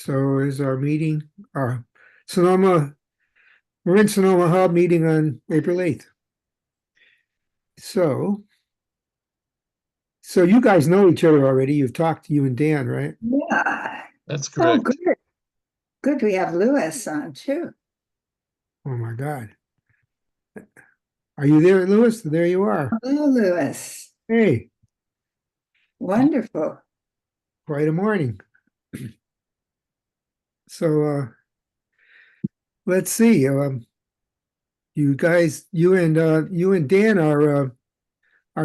So is our meeting, our Sonoma, Marin Sonoma Hub meeting on April 8th. So you guys know each other already. You've talked to you and Dan, right? Yeah. That's Oh, correct. good. Good. We have Lewis on too. Oh my God. Are you there, Lewis? There you are. Hello, Lewis. Hey, Wonderful. quite a morning. So let's see. You guys, you and Dan are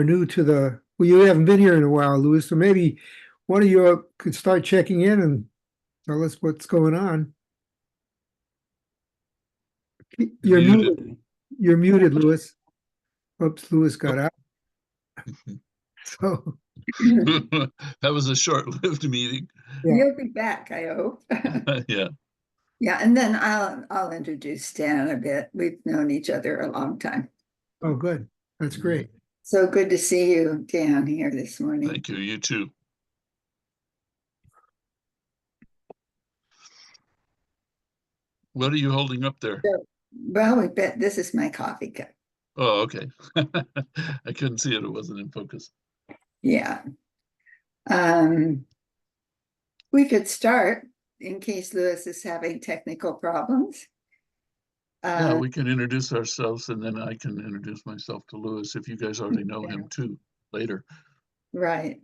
new to the, well, you haven't been here in a while, Lewis. So maybe one of you could start checking in and tell us what's going on. You're muted. You're muted, Lewis. Oops, Lewis got out. So That was a short-lived meeting. yeah. You'll be back, I hope. Yeah. Yeah, and then I'll introduce Dan a bit. We've known each other a long time. Oh, good. That's great. So good to see you, Dan, here this morning. Thank you. You too. What are you holding up there? Well, we bet this is my coffee cup. Oh, okay. I couldn't see it. It wasn't in focus. Yeah. We could start in case Lewis is having technical problems. Yeah, we can introduce ourselves and then I can introduce myself to Lewis if you guys already know him too later. Right.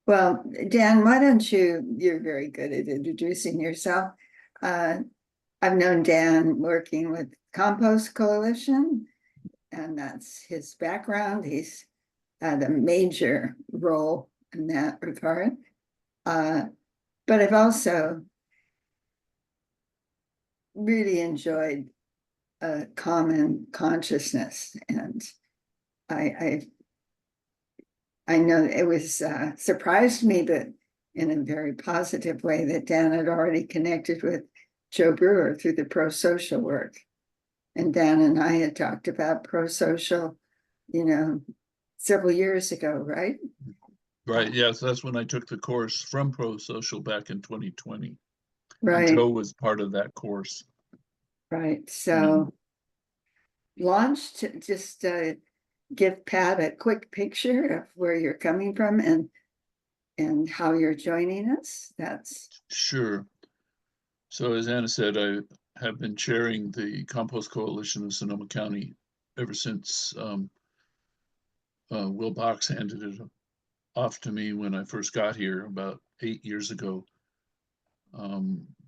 Well, Dan, why don't you're very good at introducing yourself. I've known Dan working with Compost Coalition, and that's his background. He's had a major role in that regard. But I've also really enjoyed a common consciousness, and I know it was surprised me, but in a very positive way, that Dan had already connected with Joe Brewer through the pro-social work. And Dan and I had talked about pro-social, several years ago, right? Right. Yes, that's when I took the course from pro-social back in 2020. Right. And Joe was part of that course. Right. So launched, just give Pat a quick picture of where you're coming from and how you're joining us. That's sure. So as Anna said, I have been chairing the Compost Coalition of Sonoma County ever since Will Box handed it off to me when I first got here about 8 years ago.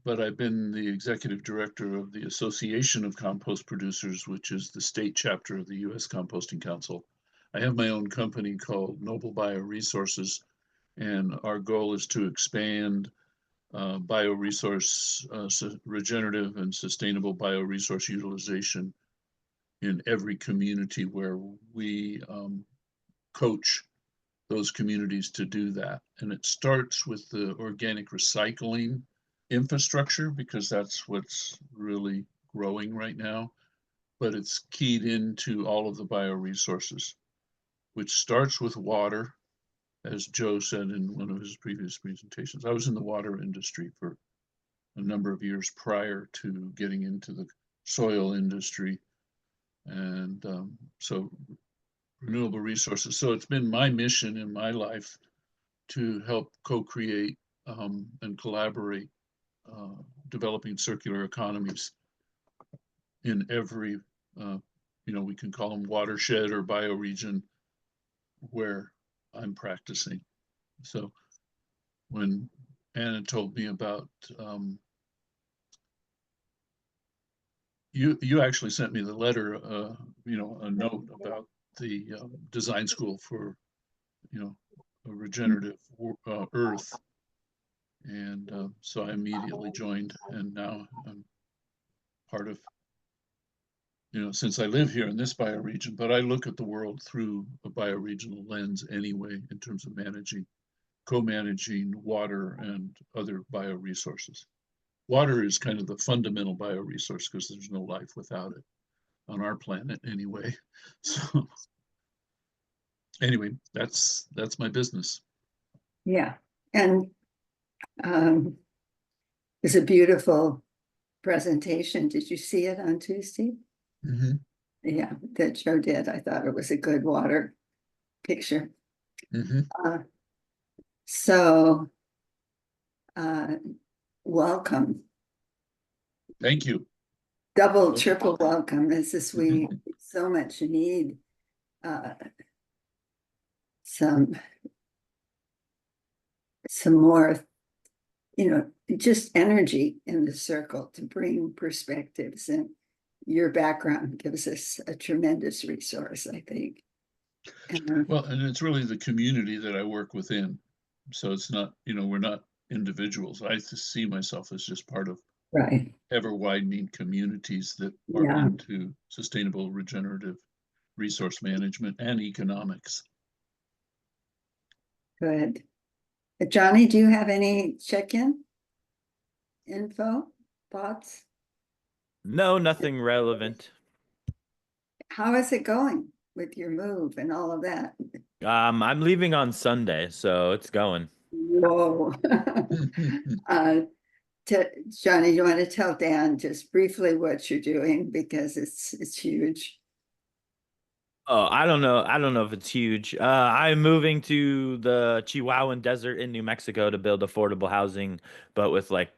But I've been the executive director of the Association of Compost Producers, which is the state chapter of the U.S. Composting Council. I have my own company called Noble Bioresources, and our goal is to expand bioresource, regenerative and sustainable bioresource utilization in every community where we coach those communities to do that. And it starts with the organic recycling infrastructure, because that's what's really growing right now. But it's keyed into all of the bioresources, which starts with water, as Joe said in one of his previous presentations. I was in the water industry for a number of years prior to getting into the soil industry. And so renewable resources. So it's been my mission in my life to help co-create and collaborate developing circular economies in every, we can call them watershed or bioregion where I'm practicing. So when Anna told me about, you actually sent me the letter, a note about the design school for, a regenerative earth. And so I immediately joined, and now I'm part of, since I live here in this bioregion, but I look at the world through a bioregional lens anyway, in terms of co-managing water and other bioresources. Water is kind of the fundamental bioresource because there's no life without it on our planet anyway. So anyway, that's my business. Yeah. And was a beautiful presentation. Did you see it on Tuesday? Mhm, Yeah, that Joe did. I thought it was a good water picture. mhm. So, welcome, Thank you. double, triple welcome. This is we so much need uh, some more, just energy in the circle to bring perspectives, and your background gives us a tremendous resource, I think. And, Well, and it's really the community that I work within. So it's not, we're not individuals. I see myself as just part of right, ever widening communities that are yeah, into sustainable regenerative resource management and economics. good. Johnny, do you have any check-in info, thoughts? No, nothing relevant. How is it going with your move and all of that? I'm leaving on Sunday, so it's going. Whoa. Uh, Johnny, you want to tell Dan just briefly what you're doing, because it's huge. Oh, I don't know. I don't know if it's huge. I'm moving to the Chihuahuan Desert in New Mexico to build affordable housing, but with like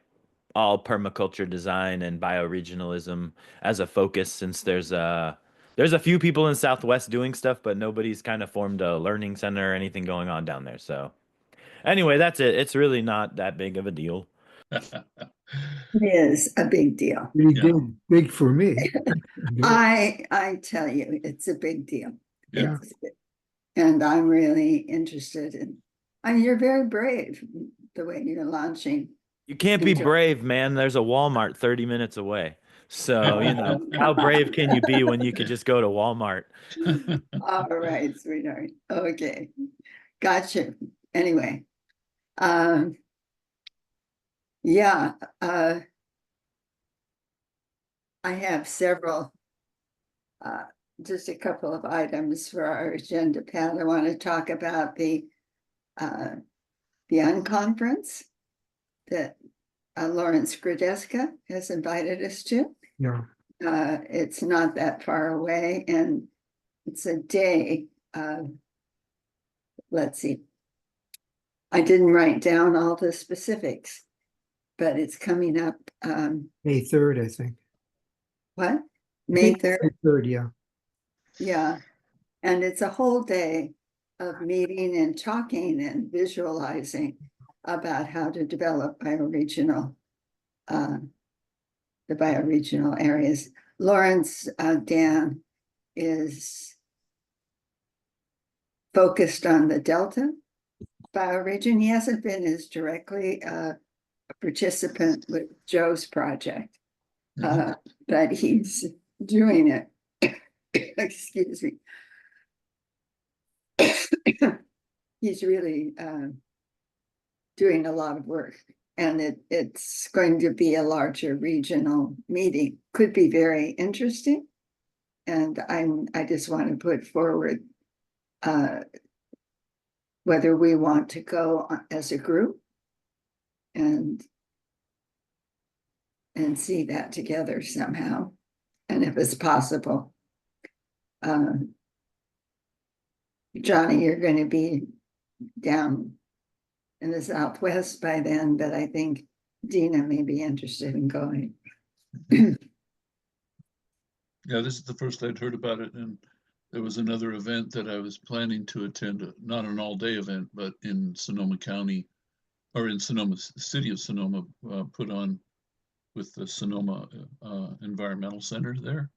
all permaculture design and bioregionalism as a focus, since there's a few people in Southwest doing stuff, but nobody's kind of formed a learning center or anything going on down there. So anyway, that's it. It's really not that big of a deal. It is a big deal. Pretty Yeah. big for me. I tell you, it's a big deal. Yeah. And I'm really interested in, I mean, you're very brave the way you're launching. You can't be into- brave, man. There's a Walmart 30 minutes away. So, how brave can you be when you could just go to Walmart? All right, sweetheart. Okay, gotcha. Anyway, um, yeah, I have several, just a couple of items for our agenda, Pat. I want to talk about the unconference that Lawrence Gradeska has invited us to. Yeah. It's not that far away, and it's a day. Let's see. I didn't write down all the specifics, but it's coming up. May 3rd, I think. What? I May think 3rd? May 3rd, yeah. Yeah. And it's a whole day of meeting and talking and visualizing about how to develop bioregional, the bioregional areas. Lawrence, Dan, is focused on the Delta bioregion. He hasn't been as directly a participant with Joe's project, but he's doing it. Excuse me. He's really doing a lot of work, and it's going to be a larger regional meeting. Could be very interesting, and I just want to put forward whether we want to go as a group and see that together somehow, and if it's possible. Johnny, you're going to be down in the Southwest by then, but I think Dina may be interested in going. Yeah, this is the first I'd heard about it, and there was another event that I was planning to attend, not an all-day event, but in Sonoma County, or in Sonoma, city of Sonoma, put on with the Sonoma Environmental Center there.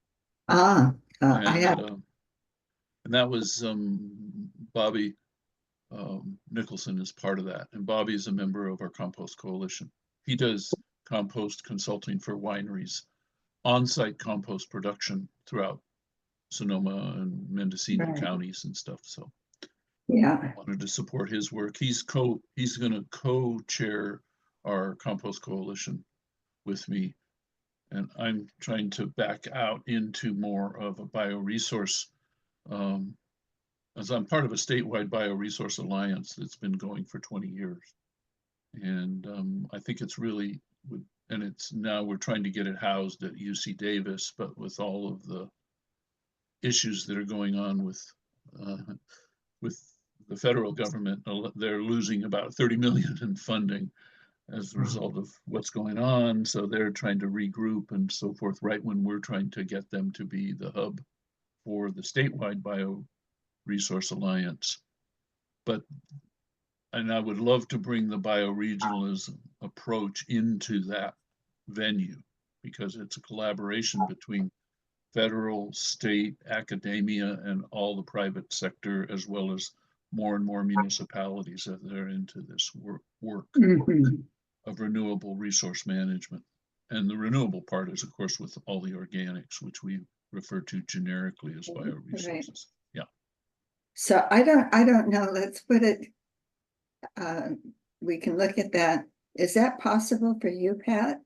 I And have, and that was Bobby Nicholson is part of that, and Bobby is a member of our compost coalition. He does compost consulting for wineries, on-site compost production throughout Sonoma and Mendocino right. counties and stuff. So Yeah, I wanted to support his work. He's going to co-chair our compost coalition with me, and I'm trying to back out into more of a bioresource, as I'm part of a statewide bioresource alliance that's been going for 20 years. And I think it's really would And it's now we're trying to get it housed at UC Davis, but with all of the issues that are going on with the federal government, they're losing about 30 million in funding as a result of what's going on. So they're trying to regroup and so forth, right when we're trying to get them to be the hub for the statewide Bioresource Alliance. And I would love to bring the bioregionalism approach into that venue, because it's a collaboration between federal, state, academia, and all the private sector, as well as more and more municipalities that are into this work Mhm. of renewable resource management. And the renewable part is, of course, with all the organics, which we refer to generically as bioresources. Yeah. So I don't know, let's put it, we can look at that. Is that possible for you, Pat?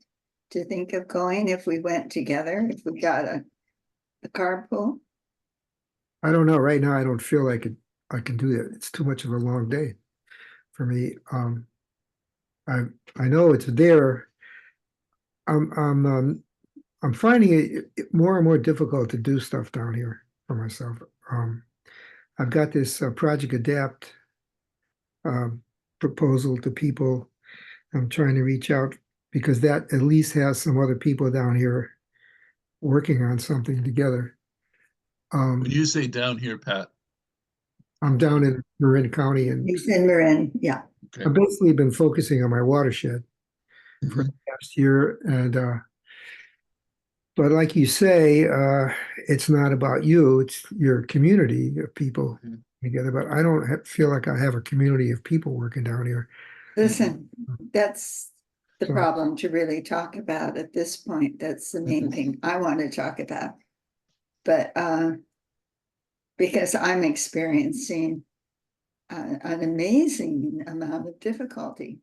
To think of going if we went together, if we got a carpool? I don't know. Right now, I don't feel like I can do that. It's too much of a long day for me. I know it's there. I'm finding it more and more difficult to do stuff down here for myself. I've got this Project Adapt proposal to people. I'm trying to reach out because that at least has some other people down here working on something together. When you say down here, Pat, I'm down in Marin County, and You said Marin, yeah. okay. I've basically been focusing on my watershed for the past year. And but like you say, it's not about you, it's your community of people Mhm. together. But I don't feel like I have a community of people working down here. Listen, that's the So- problem to really talk about at this point. That's the main thing I want to talk about. But because I'm experiencing an amazing amount of difficulty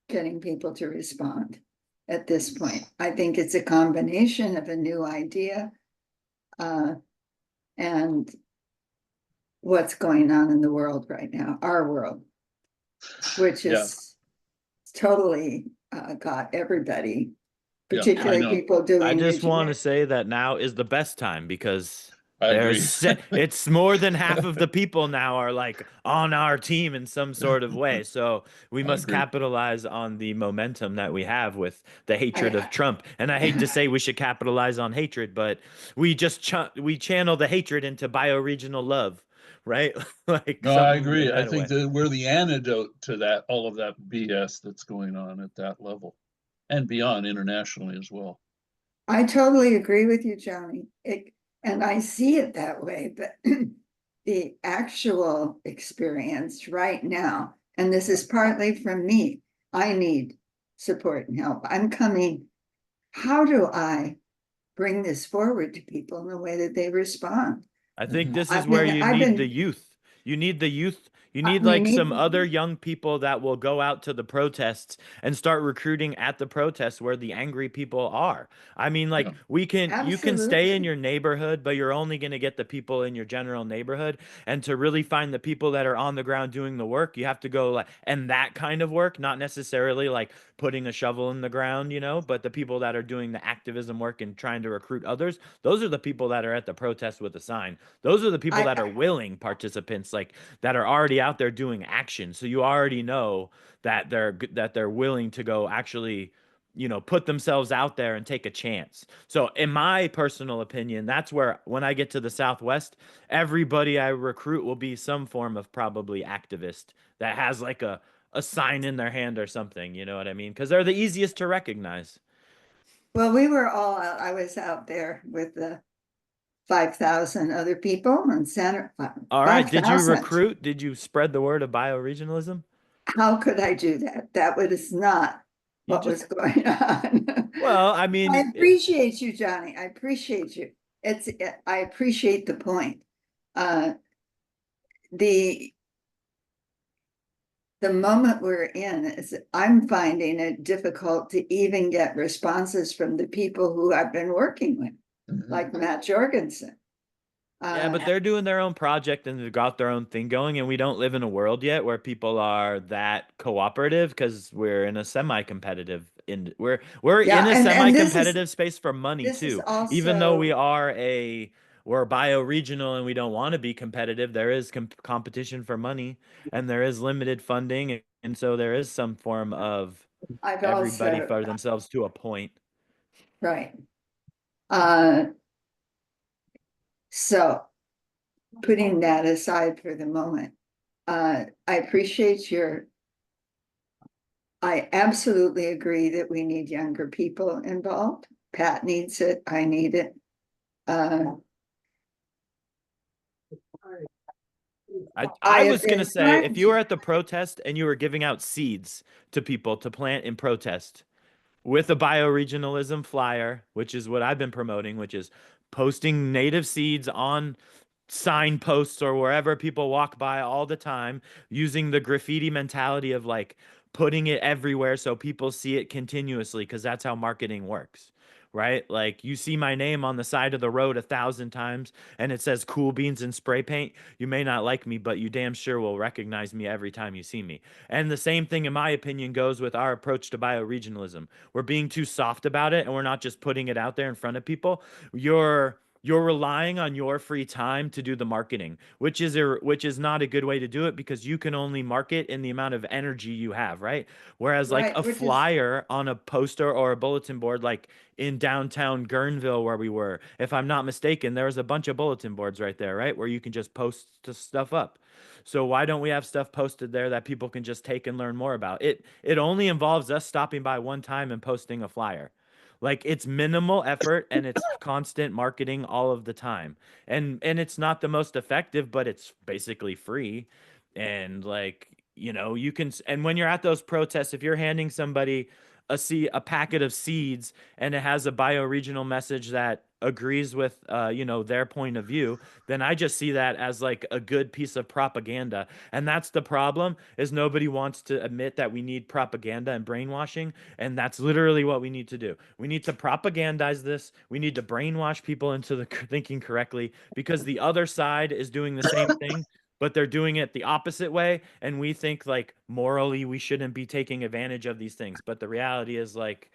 getting people to respond at this point. I think it's a combination of a new idea and what's going on in the world right now, our world, which is totally got everybody, Yeah, I particularly know. people doing. I just the want to genetic- say that now is the best time because I agree. it's more than half of the people now are like on our team in some sort of way. So we I must agree. capitalize on the momentum that we have with the hatred I- of Trump. And I hate to say we should capitalize on hatred, but we just we channel the hatred into bioregional love, right? Like No, I something agree. in I that think way. that we're the antidote to that, all of that BS that's going on at that level and beyond internationally as well. I totally agree with you, Johnny. And I see it that way, but the actual experience right now, and this is partly from me, I need support and help. I'm coming. How do I bring this forward to people in a way that they respond? I think this I've is where been- you I've need been- the youth. You need the youth. You need you like need- some other young people that will go out to the protests and start recruiting at the protests where the angry people are. I mean, like Yeah. you can stay in Absolutely. your neighborhood, but you're only going to get the people in your general neighborhood. And to really find the people that are on the ground doing the work, you have to go like, and that kind of work, not necessarily like putting a shovel in the ground, but the people that are doing the activism work and trying to recruit others, those are the people that are at the protest with a sign. Those are the people that are willing participants, like that are already out there doing action. So you already know that they're willing to go actually, put themselves out there and take a chance. So in my personal opinion, that's where when I get to the Southwest, everybody I recruit will be some form of probably activist that has like a sign in their hand or something, you know what I mean? Because they're the easiest to recognize. Well, we were all out. I was out there with the 5,000 other people in Santa. All right. Did you 5,000. recruit? Did you spread the word of bioregionalism? How could I do that? That was not You what just, was going on. well, I I mean, appreciate you, Johnny. I appreciate you. I appreciate the point. The moment we're in is I'm finding it difficult to even get responses from the people who I've been working with, Mhm. like Matt Jorgensen. Yeah, but they're doing their own project and they've got their own thing going, and we don't live in a world yet where people are that cooperative because we're in a semi-competitive we're in Yeah, a and semi-competitive space for money this is too. Even though also we're bio-regional and we don't want to be competitive, there is competition for money and there is limited funding, and so there is some form of I've everybody also for themselves to a point. right. Uh, so putting that aside for the moment, I appreciate I absolutely agree that we need younger people involved. Pat needs it. I need it. I I I have was gonna been say trying if you to, were at the protest and you were giving out seeds to people to plant in protest with a bioregionalism flyer, which is what I've been promoting, which is posting native seeds on signposts or wherever people walk by all the time, using the graffiti mentality of like putting it everywhere so people see it continuously because that's how marketing works. Right? Like you see my name on the side of the road 1,000 times and it says cool beans and spray paint. You may not like me, but you damn sure will recognize me every time you see me. And the same thing, in my opinion, goes with our approach to bioregionalism. We're being too soft about it and we're not just putting it out there in front of people. You're relying on your free time to do the marketing, which is not a good way to do it because you can only market in the amount of energy you have, right? Whereas like right, a which is flyer on a poster or a bulletin board, like in downtown Guerneville where we were, if I'm not mistaken, there was a bunch of bulletin boards right there, right? Where you can just post stuff up. So why don't we have stuff posted there that people can just take and learn more about? It only involves us stopping by one time and posting a flyer. Like it's minimal effort and it's constant marketing all of the time. And it's not the most effective, but it's basically free. And like, you can and when you're at those protests, if you're handing somebody a packet of seeds and it has a bioregional message that agrees with their point of view, then I just see that as like a good piece of propaganda. And that's the problem, is nobody wants to admit that we need propaganda and brainwashing, and that's literally what we need to do. We need to propagandize this. We need to brainwash people into thinking correctly because the other side is doing the same thing, but they're doing it the opposite way. And we think like morally we shouldn't be taking advantage of these things. But the reality is like,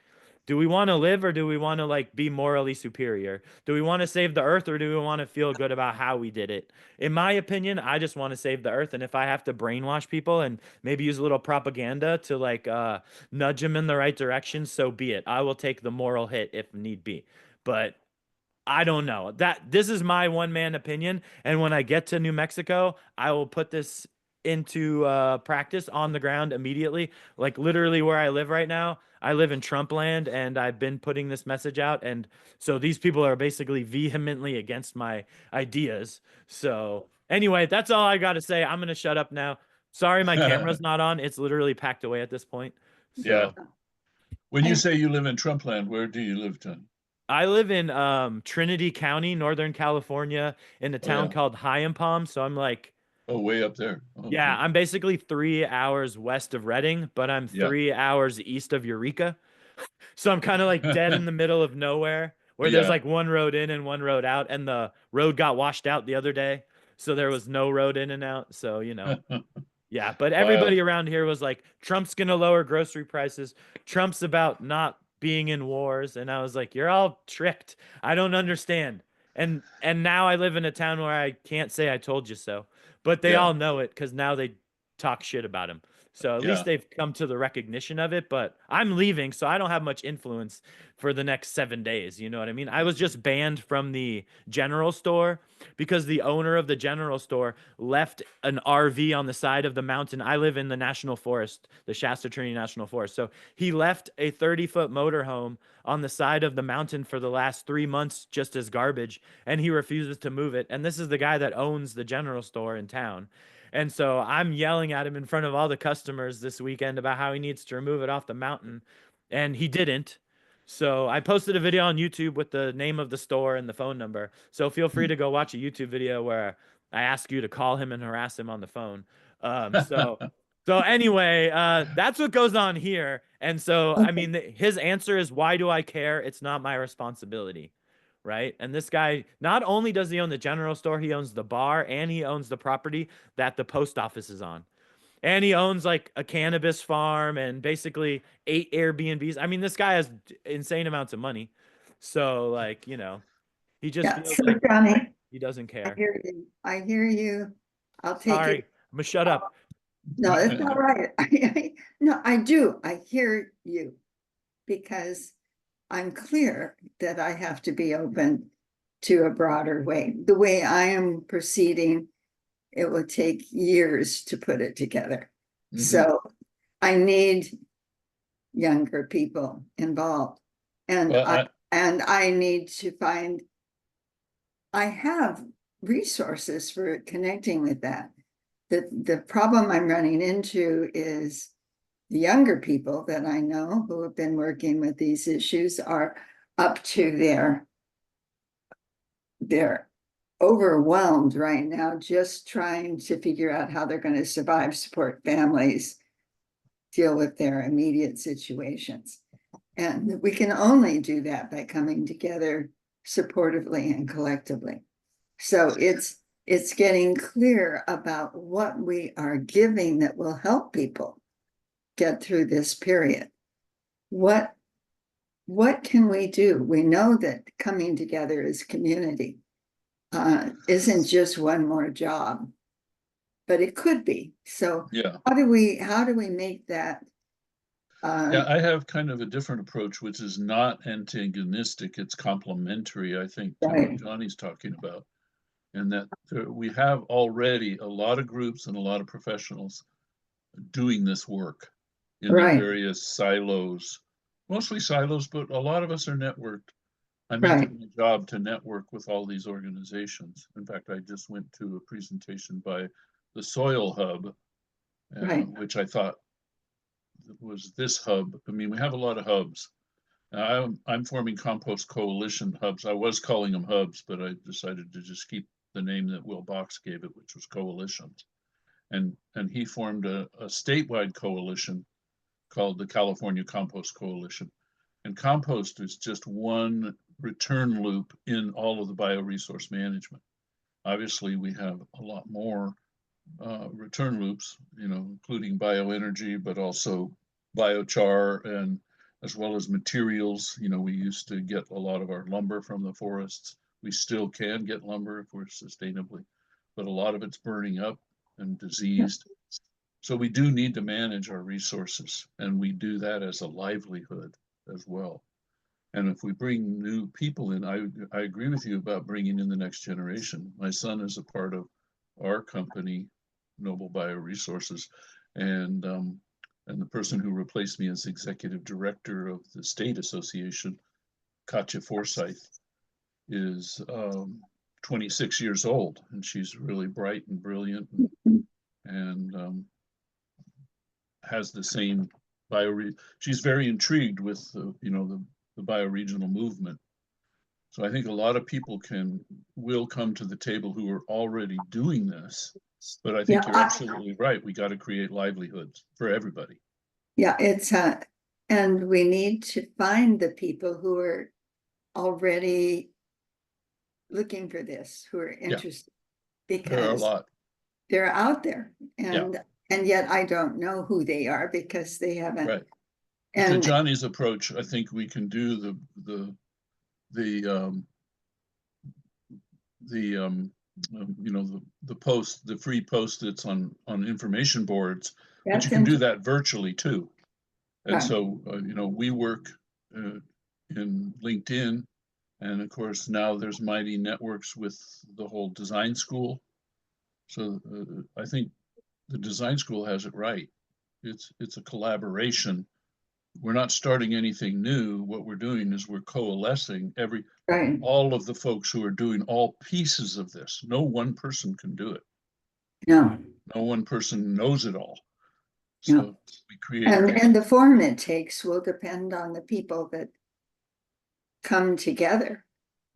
do we want to live or do we want to like be morally superior? Do we want to save the earth or do we want to feel good about how we did it? In my opinion, I just want to save the earth. And if I have to brainwash people and maybe use a little propaganda to like nudge them in the right direction, so be it. I will take the moral hit if need be. But I don't know. This is my one man opinion, and when I get to New Mexico, I will put this into practice on the ground immediately. Like literally where I live right now, I live in Trump land, and I've been putting this message out, and so these people are basically vehemently against my ideas. So anyway, that's all I got to say. I'm gonna shut up now. Sorry, my camera's not on. It's literally packed away at this point. Yeah. So When you and say you live in Trumpland, where do you live, Ton? I live in Trinity County, Northern California, in a Oh town yeah. called Hyann. So I'm like, Oh, way up there. Oh, yeah, okay. I'm basically 3 hours west of Redding, but I'm Yeah. 3 hours east of Eureka. So I'm kind of like dead in the middle of nowhere where there's Yeah. like one road in and one road out, and the road got washed out the other day. So there was no road in and out. So, yeah, but Wow. everybody around here was like, Trump's gonna lower grocery prices. Trump's about not being in wars, and I was like, you're all tricked. I don't understand. And now I live in a town where I can't say I told you so, but they Yeah. all know it because now they talk shit about him. So at least Yeah. they've come to the recognition of it. But I'm leaving, so I don't have much influence for the next 7 days. You know what I mean? I was just banned from the general store because the owner of the general store left an RV on the side of the mountain. I live in the national forest, the Shasta Trinity National Forest. So he left a 30-foot motorhome on the side of the mountain for the last 3 months just as garbage, and he refuses to move it. And this is the guy that owns the general store in town. And so I'm yelling at him in front of all the customers this weekend about how he needs to remove it off the mountain, and he didn't. So I posted a video on YouTube with the name of the store and the phone number. So feel free to go watch a YouTube video where I ask you to call him and harass him on the phone. So anyway, that's what goes on here. And so I okay, mean, his answer is, "Why do I care? It's not my responsibility." right? And this guy, not only does he own the general store, he owns the bar and he owns the property that the post office is on. And he owns like a cannabis farm and basically 8 Airbnbs. I mean, this guy has insane amounts of money. So, like, you know, he just Yeah, feels so like Johnny, he doesn't I care. hear you. I hear you. I'll take Sorry, it. I'm gonna shut up. No, it's all right. No, I do. I hear you because I'm clear that I have to be open to a broader way. The way I am proceeding, it will take years to put it together. Mhm. So I need younger people involved. And Well, I need to find, I have resources for connecting with that. The problem I'm running into is the younger people that I know who have been working with these issues are up to they're overwhelmed right now, just trying to figure out how they're going to survive, support families, deal with their immediate situations. And we can only do that by coming together supportively and collectively. So it's getting clear about what we are giving that will help people get through this period. What can we do? We know that coming together as community isn't just one more job, but it could be. So yeah. how do we make that? Yeah, I have kind of a different approach, which is not antagonistic, it's complementary, I think, to Right. what Johnny's talking about. And that we have already a lot of groups and a lot of professionals doing this work in the Right. various silos, mostly silos, but a lot of us are networked. I make Right. it my job to network with all these organizations. In fact, I just went to a presentation by the Soil Hub, Right. which I thought was this hub. I mean, we have a lot of hubs. I'm forming compost coalition hubs. I was calling them hubs, but I decided to just keep the name that Will Box gave it, which was coalitions. And he formed a statewide coalition called the California Compost Coalition. And compost is just one return loop in all of the bioresource management. Obviously, we have a lot more return loops, you know, including bioenergy, but also biochar and as well as materials. You know, we used to get a lot of our lumber from the forests. We still can get lumber if we're sustainably, but a lot of it's burning up and diseased. So we do need to manage our resources, and we do that as a livelihood as well. And if we bring new people in, I agree with you about bringing in the next generation. My son is a part of our company, Noble Bioresources, and the person who replaced me as executive director of the state association, Katja Forsyth, is 26 years old, and she's really bright and brilliant, and has the same she's very intrigued with the, you know, the bioregional movement. So I think a lot of people will come to the table who are already doing this, but I think Yeah, you're absolutely right. We got to create livelihoods for everybody. yeah, it's and we need to find the people who are already looking for this, who are interested, There are a because lot. they're out there, Yeah, and yet I don't know who they are because they haven't. right. To And Johnny's approach, I think we can do the you know, the free post-its on information boards, but that's you can do interesting. that virtually too. And Right. so, you know, we work in LinkedIn, and of course now there's mighty networks with the whole design school. So I think the design school has it right. It's a collaboration. We're not starting anything new. What we're doing is we're coalescing Right. all of the folks who are doing all pieces of this. No one person can do it. No. No one person knows it all. Yeah. So we create And the form it takes will depend on the people that come together.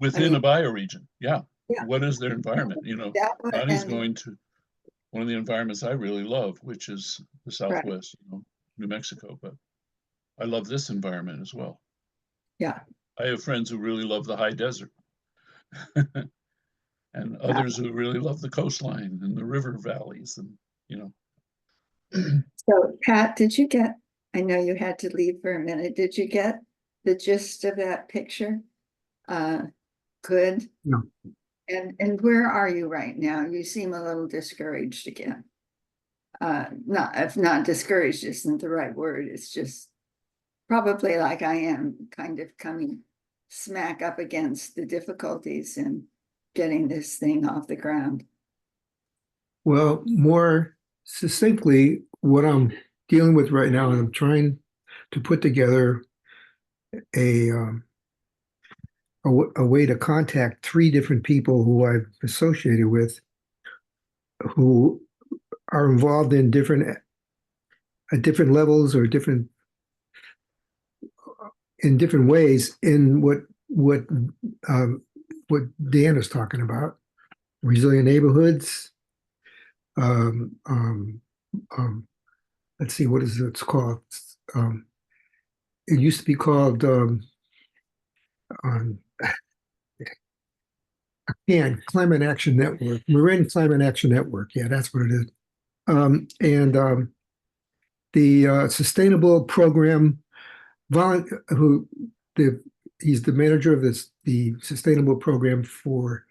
within a bioregion. Yeah. Yeah. What is their environment? You know, Johnny's going to one of the environments I really love, which is the Southwest, you know, New Mexico, but I love this environment as well. Yeah. I have friends who really love the high desert. And others who really love the coastline and the river valleys and, you know. So Pat, did you get, I know you had to leave for a minute. Did you get the gist of that picture? Good. No. And where are you right now? You seem a little discouraged again. Not, if not discouraged isn't the right word. It's just probably like I am, kind of coming smack up against the difficulties in getting this thing off the ground. Well, more succinctly, what I'm dealing with right now, and I'm trying to put together a a way to contact three different people who I've associated with, who are involved in different at different levels or different in different ways in um, what Dan is talking about, resilient neighborhoods. Um, um, um, let's see, what is it's called? It used to be called um, Climate Action Network, Marin Climate Action Network. Yeah, that's what it is. And the Sustainable Program, who he's the manager of the Sustainable Program for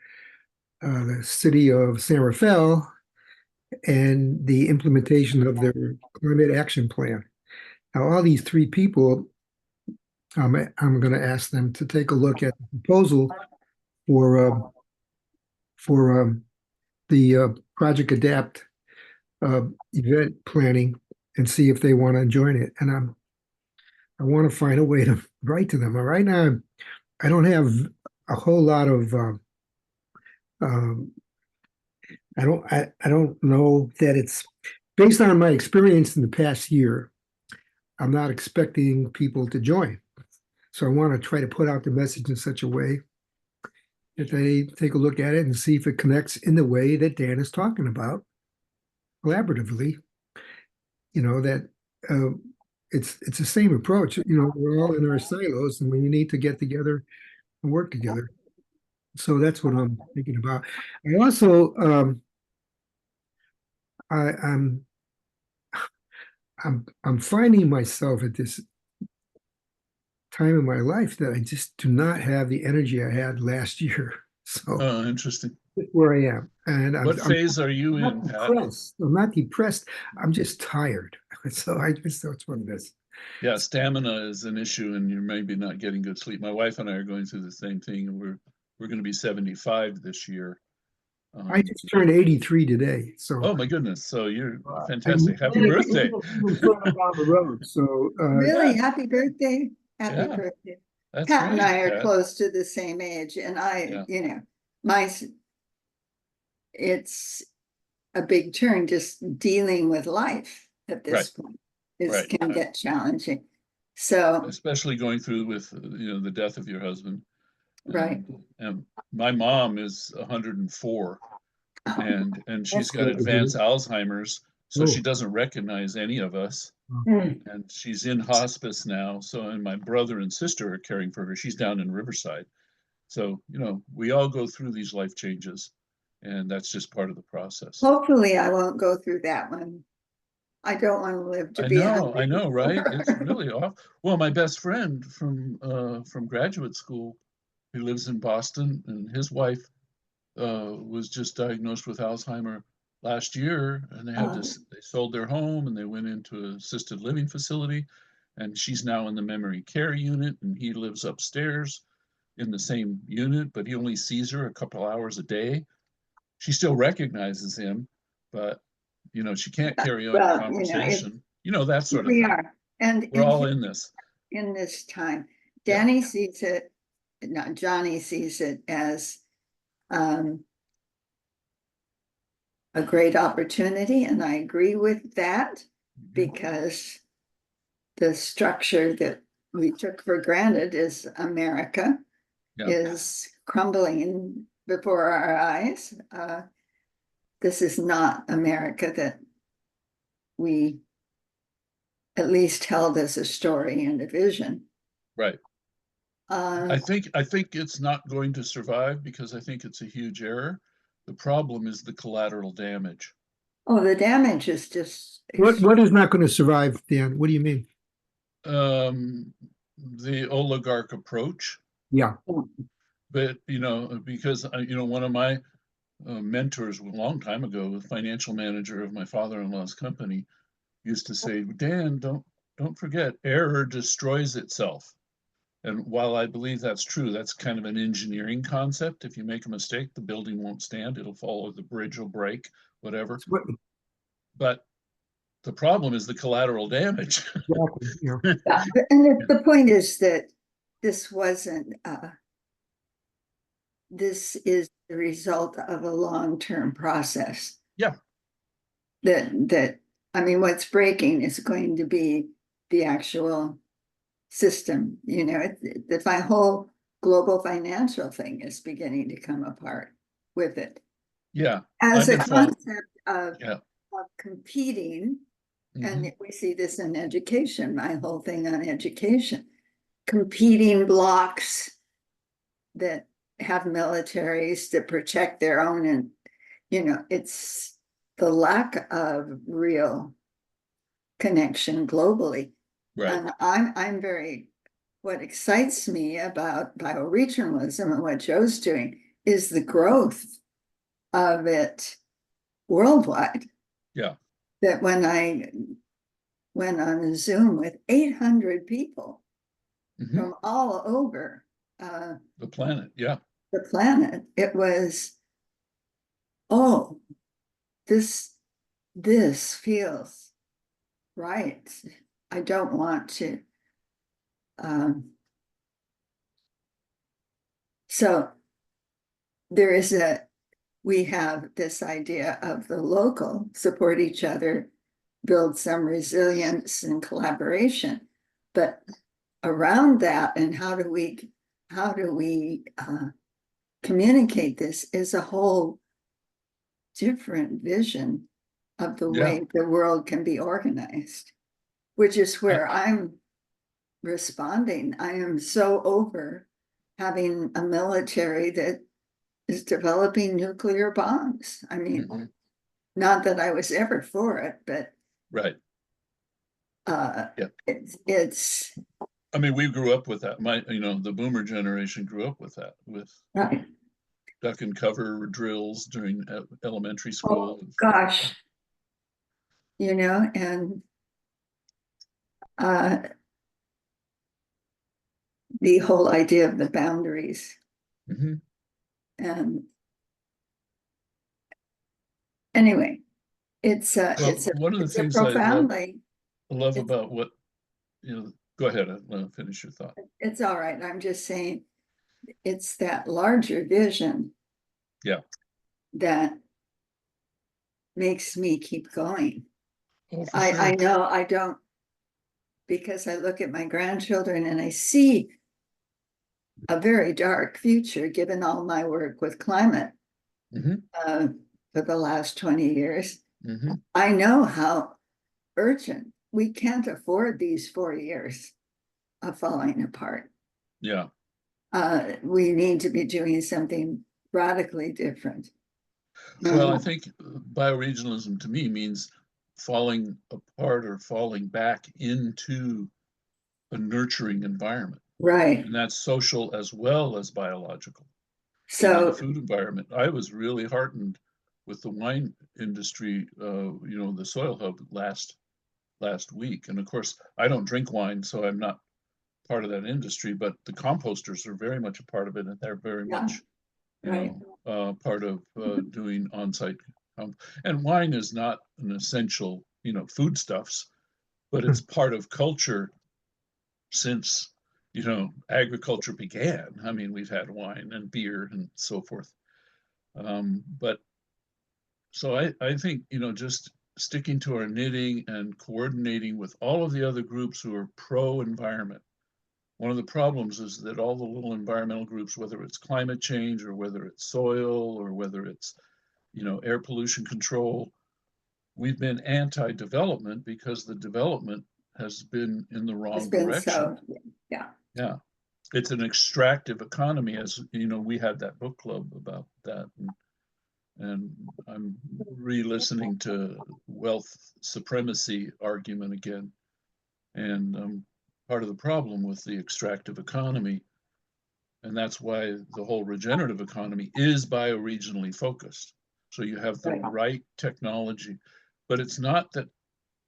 the city of San Rafael and the implementation of their climate action plan. Now, all these three people, I'm going to ask them to take a look at the proposal for the Project Adapt event planning and see if they want to join it. And I want to find a way to write to them. Right now, I don't have a whole lot of. Um, I don't know that it's based on my experience in the past year. I'm not expecting people to join, so I want to try to put out the message in such a way that they take a look at it and see if it connects in the way that Dan is talking about, collaboratively. You know that it's the same approach. You know, we're all in our silos, and we need to get together and work together. So that's what I'm thinking about. I also I, I'm finding myself at this time in my life that I just do not have the energy I had last year. So Oh, interesting. that's where I am, and What phase are you not in, Pat? depressed. I'm not depressed. I'm just tired. So I guess that's what it is. Yeah, stamina is an issue, and you're maybe not getting good sleep. My wife and I are going through the same thing, and we're going to be 75 this year. I just turned 83 today, so Oh my goodness! So you're and fantastic. Happy birthday! even further down the road. So Really, Yeah, happy birthday. Happy yeah, birthday. that's Pat and right, I are Pat. close to the same age, and Yeah, you know, my, it's a big turn just dealing with life at right, this point is right. can get challenging. So, Especially going through with the death of your husband, right. and my mom is 104, and she's that's got good to hear. advanced Alzheimer's, so she Oh, doesn't recognize any of us. Mm. And she's in hospice now. So, and my brother and sister are caring for her. She's down in Riverside. So, we all go through these life changes, and that's just part of the process. Hopefully I won't go through that one. I don't want to live to be I know, right? It's 104. really off. Well, my best friend from graduate school, who lives in Boston, and his wife was just diagnosed with Alzheimer last year, and they sold their home and they went into an assisted living facility, and she's now in the memory care unit, and he lives upstairs in the same unit, but he only sees her a couple hours a day. She still recognizes him, but she can't carry on a Well, conversation, that here sort of we thing. are. And We're all in this. in this time, Yeah, Danny sees it, no, Johnny sees it as um, a great opportunity, and I agree with that because the structure that we took for granted is America yeah, is crumbling before our eyes. This is not America that we at least held as a story and a vision. right. I think it's not going to survive because I think it's a huge error. The problem is the collateral damage. Oh, the damage is just. What is not going to survive, Dan? What do you mean? The oligarch approach, Yeah. but because one of my mentors a long time ago, the financial manager of my father-in-law's company, used to say, Dan, don't forget, error destroys itself. And while I believe that's true, that's kind of an engineering concept. If you make a mistake, the building won't stand, it'll fall, or the bridge will break, whatever. But the problem is the collateral damage. Exactly. Yeah. Yeah, and the point is that this wasn't, this is the result of a long-term process. Yeah. That, I mean, what's breaking is going to be the actual system, the whole global financial thing is beginning to come apart with it. Yeah. As I've a been following- concept of Yeah. competing, Mhm. and we see this in education, my whole thing on education, competing blocks that have militaries that protect their own, and it's the lack of real connection globally. Right. And I'm very, what excites me about bioregionalism and what Joe's doing is the growth of it worldwide. Yeah. That when I went on a Zoom with 800 people Mhm. from all over The planet. Yeah. the planet, it was, oh, this feels right. I don't want to. So we have this idea of the local, support each other, build some resilience and collaboration. But around that, and how do we communicate this, is a whole different vision of the Yeah. way the world can be organized, which is where I'm responding. I am so over having a military that is developing nuclear bombs. I mean, Mhm. not that I was ever for it, but Right. Yeah. it's I mean, we grew up with that. The boomer generation grew up with that, with right. duck and cover drills during elementary Oh school. gosh, and the whole idea of the boundaries. Mhm. And anyway, it's Well, a one of the it's a things I profoundly love it's, about what, go ahead, finish your thought. it's all right. I'm just saying it's that larger vision. Yeah. That makes me keep going. Oh, for I sure. know I don't, because I look at my grandchildren and I see a very dark future given all my work with climate Mhm. For the last 20 years. Mhm. I know how urgent, we can't afford these 4 years of falling apart. Yeah. We need to be doing something radically different. Well, I think bioregionalism to me means falling apart or falling back into a nurturing environment. Right. And that's social as well as biological. So The food environment. I was really heartened with the wine industry, the Soil Hub last week. And of course, I don't drink wine, so I'm not part of that industry, but the composters are very much a part of it, and they're very yeah, much, right. part of doing on-site. And wine is not an essential, foodstuffs, but it's part of culture since, agriculture began. I mean, we've had wine and beer and so forth. But so I think, just sticking to our knitting and coordinating with all of the other groups who are pro-environment. One of the problems is that all the little environmental groups, whether it's climate change or whether it's soil or whether it's, air pollution control, we've been anti-development because the development has been in the It's wrong been direction. so, yeah. Yeah. it's an extractive economy, as you know, we had that book club about that. And I'm re-listening to wealth supremacy argument again. And part of the problem with the extractive economy, and that's why the whole regenerative economy is bioregionally focused. So you have the right technology, but it's not that,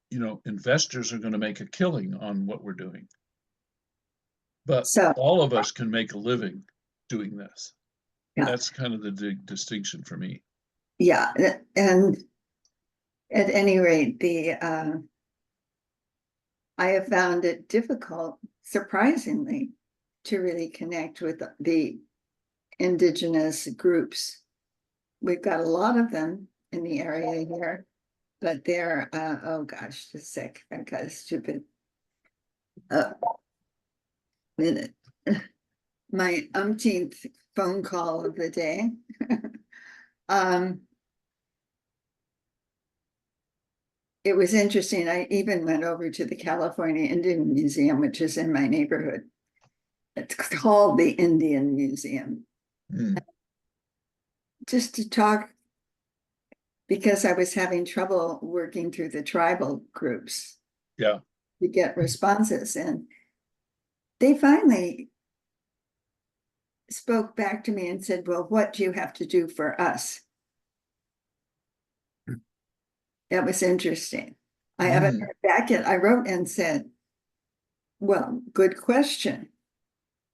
you know, investors are going to make a killing on what we're doing. But So, all of us can make a living doing this. Yeah. That's kind of the distinction for me. yeah, and at any rate, I have found it difficult, surprisingly, to really connect with the indigenous groups. We've got a lot of them in the area here, but they're, oh gosh, just a sec, I've got a stupid minute. My umpteenth phone call of the day. It was interesting. I even went over to the California Indian Museum, which is in my neighborhood. It's called the Indian Museum. Mm. Just to talk, because I was having trouble working through the tribal groups. Yeah. To get responses. And they finally spoke back to me and said, well, what do you have to do for us? That was interesting. I haven't heard back yet. I wrote and said, well, good question.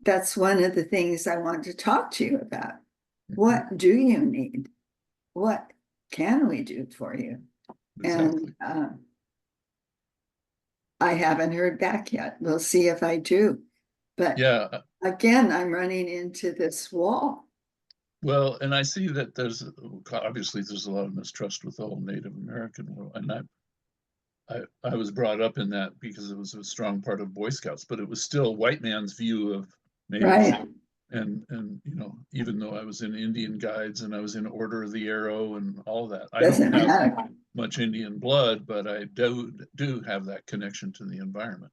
That's one of the things I want to talk to you about. What do you need? What can we do for you? Exactly. And I haven't heard back yet. We'll see if I do. But yeah, again, I'm running into this wall. well, and I see that there's obviously there's a lot of mistrust with the whole Native American world, and I was brought up in that because it was a strong part of Boy Scouts, but it was still white man's view of natives. Right. And you know, even though I was in Indian Guides and I was in Order of the Arrow and all that, I Doesn't don't have matter. much Indian blood, but I do have that connection to the environment.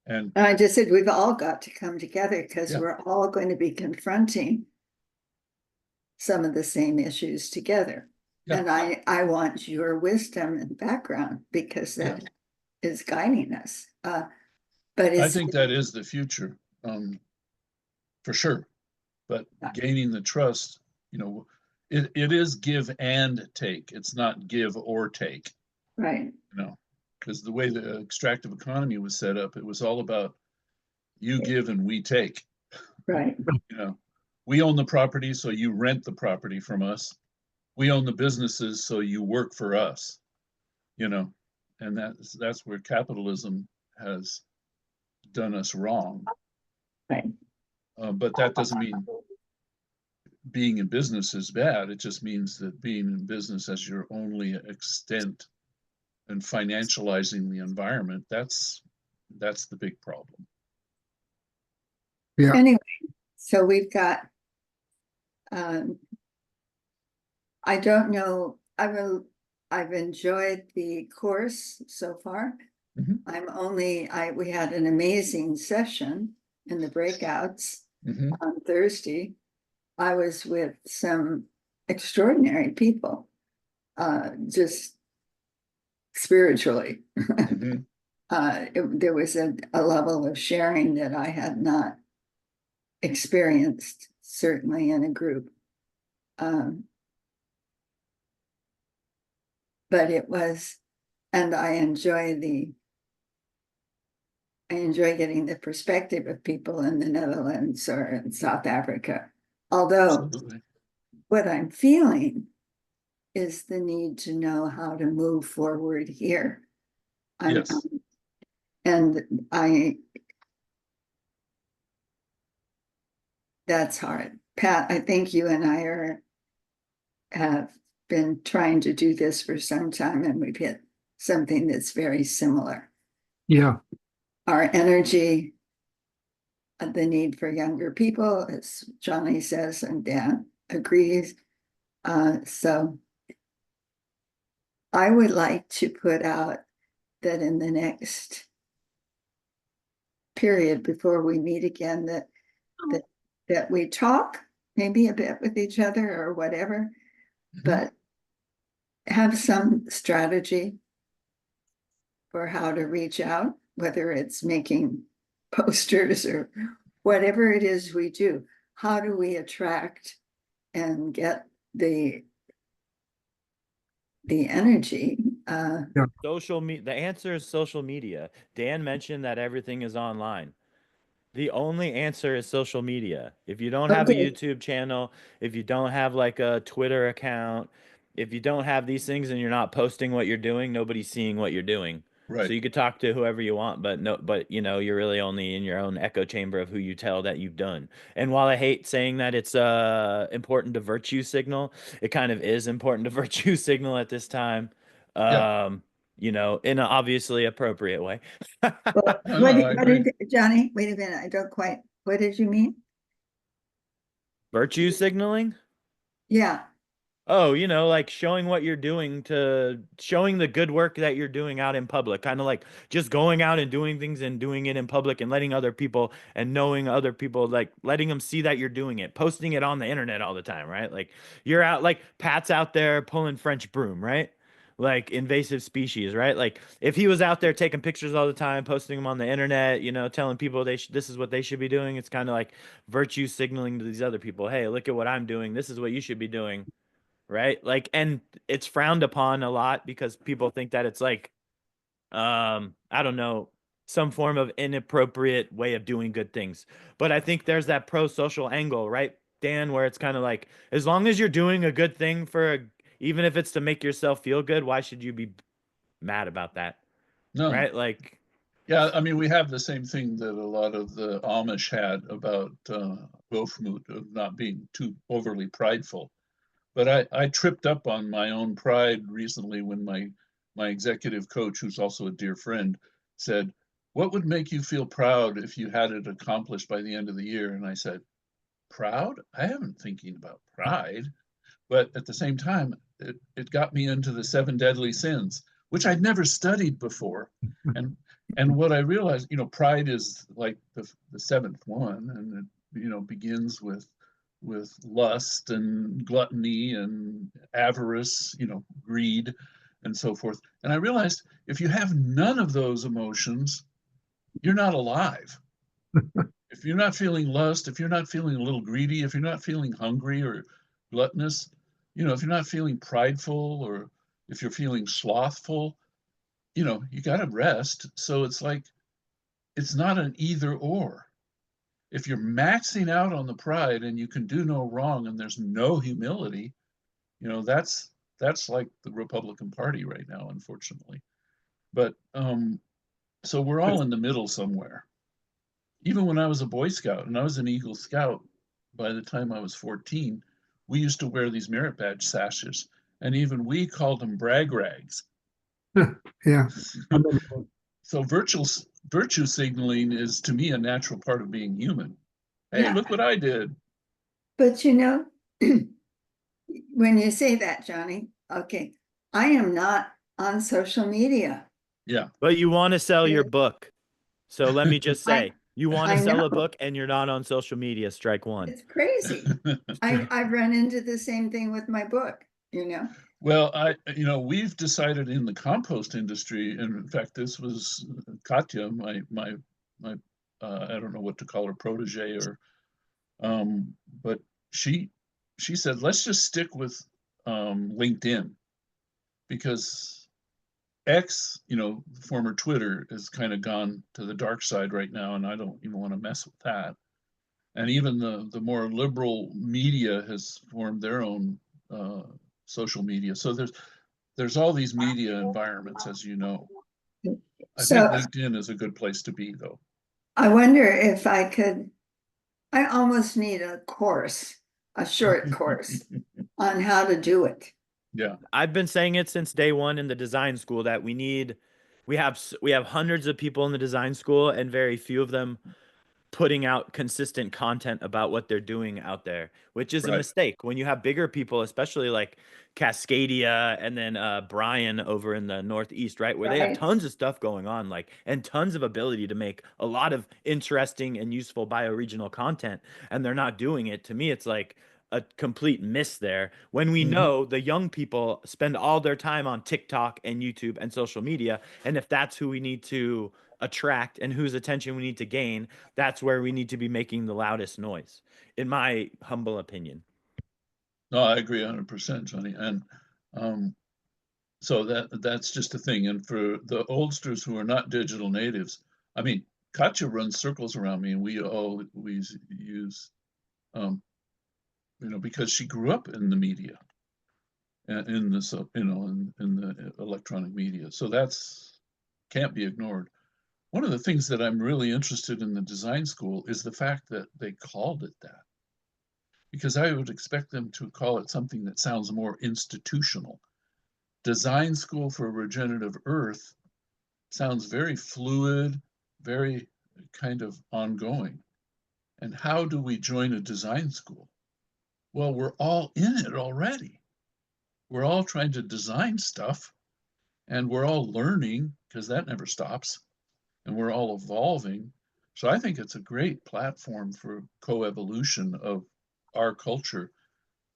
And I just said we've all got to come together because Yeah. we're all going to be confronting some of the same issues together. Yeah. And I want your wisdom and background because that is guiding us. But I it's think that is the future, for sure. But gaining the trust, you know, it is give and take. It's not give or take, right. you know, because the way the extractive economy was set up, it was all about you give and we take. Right. You know, we own the property, so you rent the property from us. We own the businesses, so you work for us. You know, and that's where capitalism has done us wrong. Right. But that doesn't mean being in business is bad. It just means that being in business as your only extent and financializing the environment, that's the big problem. Yeah. Anyway, so we've got, I don't know, I've enjoyed the course so far. Mhm. We had an amazing session in the breakouts on Thursday. I was with some extraordinary people, just spiritually. There was a level of sharing that I had not experienced, certainly in a group. But it was, and I enjoy getting the perspective of people in the Netherlands or in South Africa. Although Absolutely. what I'm feeling is the need to know how to move forward here. Yes. That's hard. Pat, I think you and I have been trying to do this for some time, and we've hit something that's very similar. Yeah. Our energy, the need for younger people, as Johnny says, and Dan agrees. So I would like to put out that in the next period before we meet again, that, that we talk maybe a bit with each other or whatever, but have some strategy for how to reach out, whether it's making posters or whatever it is we do. How do we attract and get the energy? The answer is social media. Dan mentioned that everything is online. The only answer is social media. If you don't have a Okay. YouTube channel, if you don't have like a Twitter account, if you don't have these things and you're not posting what you're doing, nobody's seeing what you're doing. So Right. you could talk to whoever you want, but no, but you know, you're really only in your own echo chamber of who you tell that you've done. And while I hate saying that it's important to virtue signal, it kind of is important to virtue signal at this time. Yeah. You know, in an obviously appropriate way. Well, No, no, I agree. Johnny, wait a minute, I don't quite, what did you mean? Virtue signaling? Yeah, Oh, you know, like showing what you're doing to showing the good work that you're doing out in public, kind of like just going out and doing things and doing it in public and letting other people and knowing other people, like letting them see that you're doing it, posting it on the internet all the time, right? Like you're out, like Pat's out there pulling French broom, right? Like invasive species, right? Like if he was out there taking pictures all the time, posting them on the internet, you know, telling people this is what they should be doing, it's kind of like virtue signaling to these other people, hey, look at what I'm doing. This is what you should be doing, right? Like, and it's frowned upon a lot because people think that it's like, I don't know, some form of inappropriate way of doing good things. But I think there's that pro-social angle, right, Dan, where it's kind of like, as long as you're doing a good thing even if it's to make yourself feel good, why should you be mad about that, No. right? Like, Yeah, I mean, we have the same thing that a lot of the Amish had about Wilfmut, of not being too overly prideful. But I tripped up on my own pride recently when my executive coach, who's also a dear friend, said, "What would make you feel proud if you had it accomplished by the end of the year?" And I said, "Proud? I haven't thinking about pride." But at the same time, it got me into the seven deadly sins, which I'd never studied before. And what I realized, pride is like the seventh one, and it, begins with lust and gluttony and avarice, greed and so forth. And I realized if you have none of those emotions, you're not alive. If you're not feeling lust, if you're not feeling a little greedy, if you're not feeling hungry or gluttonous, if you're not feeling prideful, or if you're feeling slothful, you got to rest. So it's like, it's not an either or. If you're maxing out on the pride and you can do no wrong and there's no humility, that's like the Republican Party right now, unfortunately. But so we're all in the middle somewhere. Even when I was a Boy Scout, and I was an Eagle Scout by the time I was 14, we used to wear these merit badge sashes, and even we called them brag rags. Yeah. So virtue signaling is, to me, a natural part of being human. Hey, yeah, look what I did. but when you say that, Johnny, okay, I am not on social media. Yeah. but you want to sell your Yeah. book. So let me just I say, you want to I sell know a book and you're not on social media, strike one. it's crazy. I've run into the same thing with my book. Well, we've decided in the compost industry, and in fact, this was Katya, my I don't know what to call her, protege, or but she said, let's just stick with LinkedIn, because X, former Twitter, has kind of gone to the dark side right now, and I don't even want to mess with that. And even the more liberal media has formed their own social media. So there's all these media environments, as you know. I think So LinkedIn is a good place to be, though. I wonder if I almost need a course, a short course on how to do it. Yeah. I've been saying it since day one in the design school that we have hundreds of people in the design school and very few of them putting out consistent content about what they're doing out there, which is a Right. mistake when you have bigger people, especially like Cascadia and then Brian over in the Northeast, right? Where they have Right. tons of stuff going on, like, and tons of ability to make a lot of interesting and useful bioregional content, and they're not doing it. To me, it's like a complete miss there when we Mhm. know the young people spend all their time on TikTok and YouTube and social media. And if that's who we need to attract and whose attention we need to gain, that's where we need to be making the loudest noise, in my humble opinion. No, I agree 100%, Johnny. And so that's just a thing. And for the oldsters who are not digital natives, I mean, Katya runs circles around me, and we always use, because she grew up in the media, in the in the electronic media. So that's can't be ignored. One of the things that I'm really interested in the design school is the fact that they called it that, because I would expect them to call it something that sounds more institutional. Design School for Regenerative Earth sounds very fluid, very kind of ongoing. And how do we join a design school? Well, we're all in it already. We're all trying to design stuff, and we're all learning, because that never stops, and we're all evolving. So I think it's a great platform for coevolution of our culture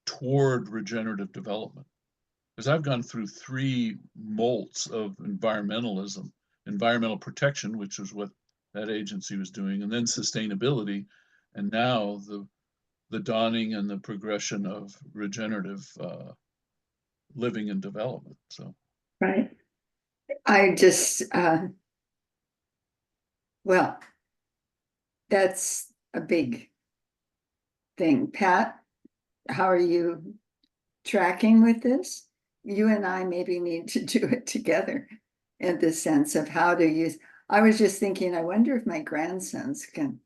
toward regenerative development. Because I've gone through 3 molts of environmentalism, environmental protection, which was what that agency was doing, and then sustainability, and now the dawning and the progression of regenerative living and development. So Right. I just, well, that's a big thing. Pat, how are you tracking with this? You and I maybe need to do it together in the sense of how to use. I was just thinking, I wonder if my grandsons can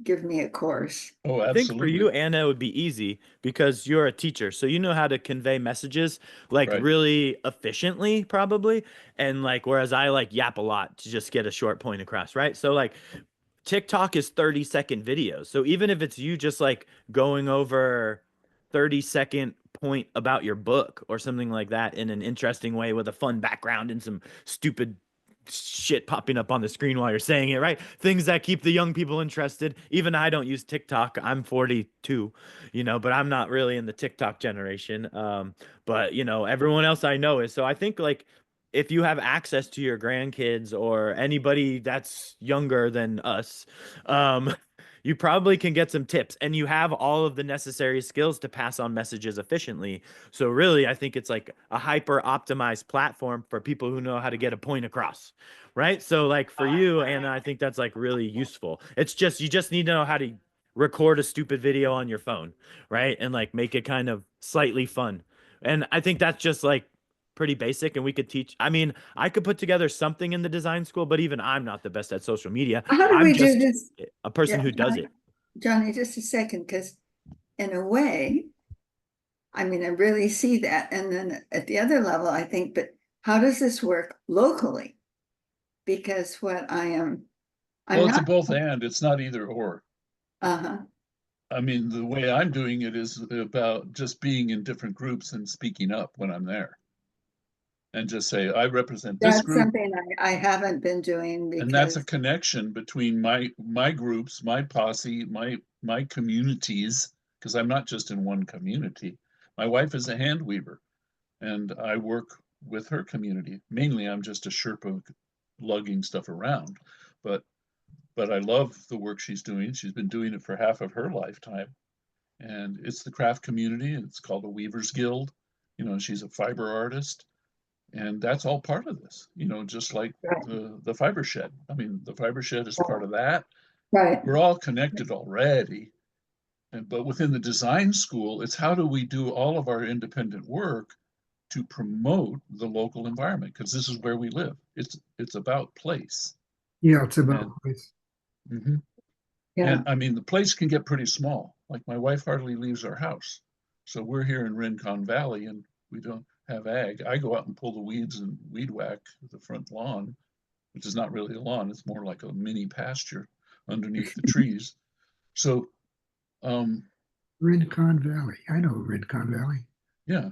give me a course. oh, I think for you, absolutely. Anna, it would be easy because you're a teacher. So you know how to convey messages like Right. really efficiently, probably. And like, whereas I like yap a lot to just get a short point across, right? So like TikTok is 30-second videos. So even if it's you just like going over 30-second point about your book or something like that in an interesting way with a fun background and some stupid shit popping up on the screen while you're saying it, right? Things that keep the young people interested. Even I don't use TikTok. I'm 42, but I'm not really in the TikTok generation. But everyone else I know is. So I think like if you have access to your grandkids or anybody that's younger than us, you probably can get some tips and you have all of the necessary skills to pass on messages efficiently. So really, I think it's like a hyper optimized platform for people who know how to get a point across, right? So like for you, and I think that's like really useful. It's just you just need to know how to record a stupid video on your phone, right? And like make it kind of slightly fun. And I think that's just like pretty basic and we could teach. I mean, I could put together something in the design school, but even I'm not the best at social media. How do I'm we do just this? a person Yeah, who does it. Johnny, just a second, because in a way, I mean, I really see that. And then at the other level, I think, but how does this work locally? Because I'm Well, it's a not, both and. It's not either or. uh-huh. I mean, the way I'm doing it is about just being in different groups and speaking up when I'm there, and just say, I represent this That's group. something I haven't been doing And that's a because, connection between my groups, my posse, my communities, because I'm not just in one community. My wife is a hand weaver, and I work with her community. Mainly, I'm just a Sherpa lugging stuff around, but I love the work she's doing. She's been doing it for half of her lifetime, and it's the craft community. It's called a Weavers Guild. She's a fiber artist, and that's all part of this. Just like right, the fiber shed. I mean, the fiber shed is part of that. right, We're all connected already. But within the design school, it's how do we do all of our independent work to promote the local environment, because this is where we live. It's about place. Yeah, it's about And place. mhm. yeah. And I mean, the place can get pretty small. Like my wife hardly leaves our house. So we're here in Rincon Valley and we don't have ag. I go out and pull the weeds and weed whack the front lawn, which is not really a lawn. It's more like a mini pasture. underneath the trees. So, Rincon Valley. I know Rincon Valley. yeah,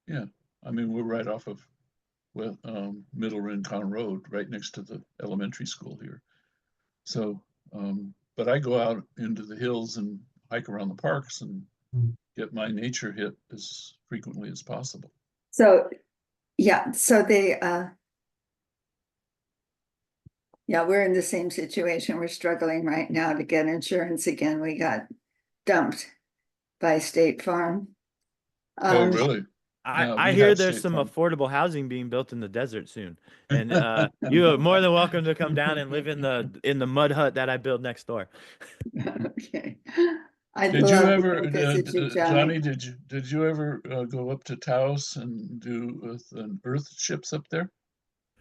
yeah. I mean, we're right off of Middle Rincon Road, right next to the elementary school here. So, but I go out into the hills and hike around the parks and get my nature hit as frequently as possible. So, yeah, so they, yeah, we're in the same situation. We're struggling right now to get insurance again. We got dumped by State Farm. Oh, really? Yeah, I we hear have there's State some Farm. affordable housing being built in the desert soon, and you are more than welcome to come down and live in the mud hut that I build next door. Okay. I'd Did you love to ever, go visit you, Johnny? Johnny. Did you ever go up to Taos and do an earth ships up there?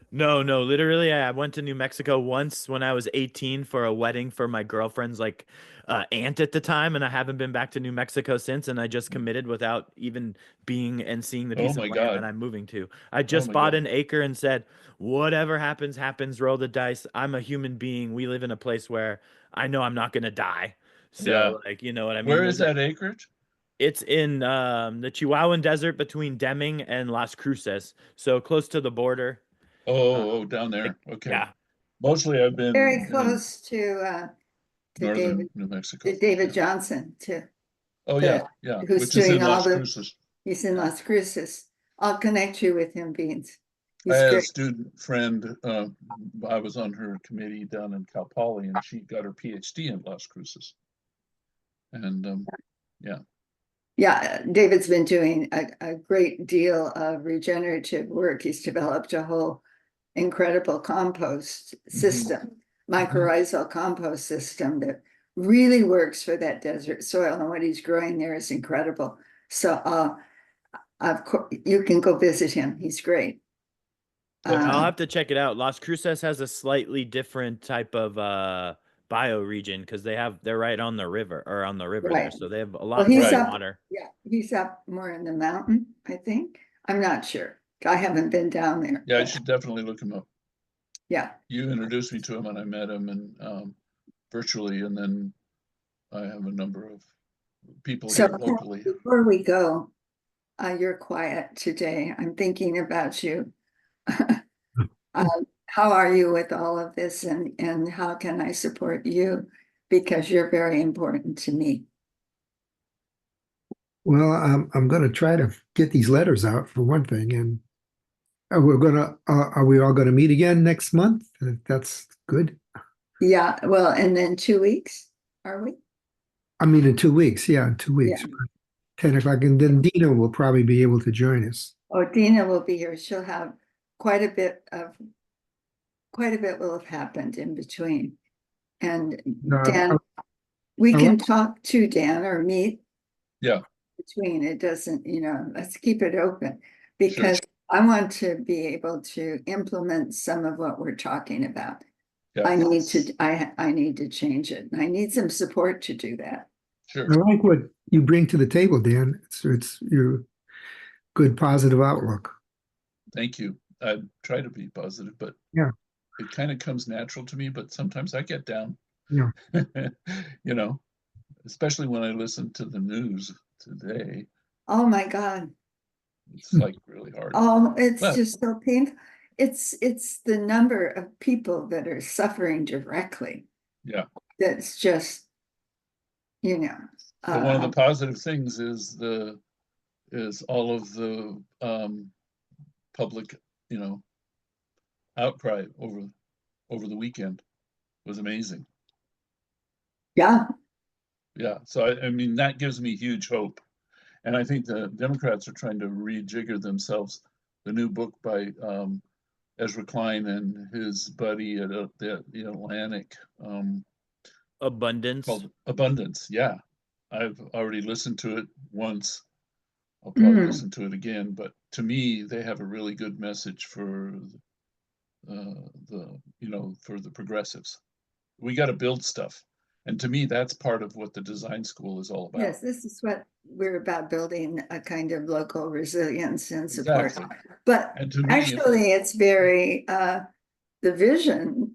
No, no, literally, I went to New Mexico once when I was 18 for a wedding for my girlfriend's aunt at the time, and I haven't been back to New Mexico since. And I just committed without even being and seeing the Oh piece of my land that God! I'm moving to. I Oh just my bought God! an acre and said, whatever happens, happens. Roll the dice. I'm a human being. We live in a place where I know I'm not gonna die. Yeah. So, you know what I mean? Where is that acreage? It's in the Chihuahuan Desert between Deming and Las Cruces, so close to the border. Oh, down Like, there. Okay. yeah. Mostly I've Very been in close to northern New Mexico. David Yeah. Johnson too, Oh yeah, yeah, who's which is doing in all Las the, Cruces. he's in Yeah. Las Cruces. I'll connect you with him, Beans. I He's had a great. student friend, I was on her committee down in Cal Poly, and she got her PhD in Las Cruces. And yeah, Yeah, David's been doing a great deal of regenerative work. He's developed a whole incredible compost system, mycorrhizal compost system that really works for that desert soil. And what he's growing there is incredible. So of course, you can go visit him. He's great. I'll have to check it out. Las Cruces has a slightly different type of bioregion because they're right on the river or on the river there, Right. so they have a Well, lot he's more Right. up, water. yeah, he's up more in the mountain, I think. I'm not sure. I haven't been down there. yeah, I but should definitely look him up. yeah. You introduced me to him, and I met him, and virtually, and then I have a number of people So here locally. before we go, you're quiet today. I'm thinking about you. How are you with all of this and how can I support you? Because you're very important to me. Well, I'm going to try to get these letters out for one thing, and are we all going to meet again next month? That's good. Yeah, well, and then 2 weeks, are we? I mean, in 2 weeks. Yeah, in 2 weeks. Yeah. 10 o'clock, and then Dina will probably be able to join us. Oh, Dina will be here. She'll have quite a bit will have happened in between. And Dan, we I can like- talk to Dan or meet. Yeah. Between, it doesn't, let's keep it open because I want to be able to implement some of what we're talking about. Yeah. I need to change it. I need some support to do that. Sure. I like what you bring to the table, Dan. It's your good, positive outlook. Thank you. I try to be positive, but Yeah. it kind of comes natural to me, but sometimes I get down. Yeah. You know, especially when I listen to the news today. Oh my God. It's like really hard. Oh, it's But- just so painful. It's the number of people that are suffering directly. Yeah. That's just, But one of the positive things is all of the public, outcry over the weekend was amazing. yeah. Yeah. So I mean that gives me huge hope. And I think the Democrats are trying to rejigger themselves. The new book by Ezra Klein and his buddy at the Atlantic Abundance. called Abundance. Yeah. I've already listened to it once. I'll probably listen to it again, but to me, they have a really good message for for the progressives. We got to build stuff. And to me, that's part of what the design school is all about. Yes, this is what we're about, building a kind of local resilience and support. Exactly. But And to me, actually, it's very, the vision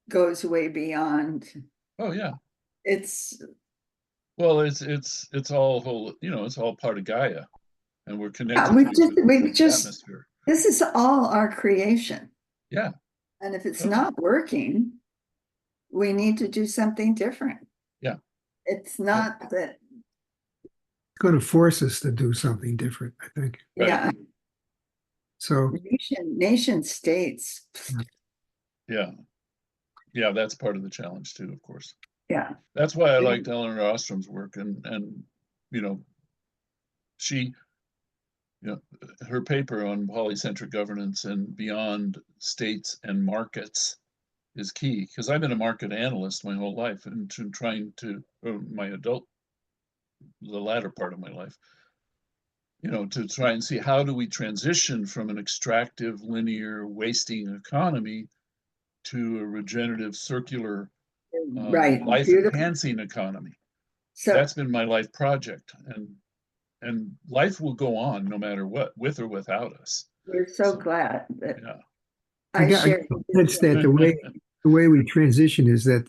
goes way beyond. Oh, yeah. It's, Well, it's all whole, it's all part of Gaia, and we're connected we to just, we the just, atmosphere. this is all our creation. Yeah. And if it's Oh, not working, we need to do something different. Yeah. It's not that, It's going to force us to do something different, I think. Right. yeah, So, nation states, Yeah. Yeah, that's part of the challenge too, of course. yeah. That's why I liked Eleanor Ostrom's work, and you know, she, her paper on polycentric governance and beyond states and markets is key, because I've been a market analyst my whole life, and trying to the latter part of my life, to try and see how do we transition from an extractive, linear, wasting economy to a regenerative, circular, Right, life beautiful. enhancing economy. So That's been my life project, and life will go on no matter what, with or without us. we're so glad that Yeah. I I share. sense that the way we transition is that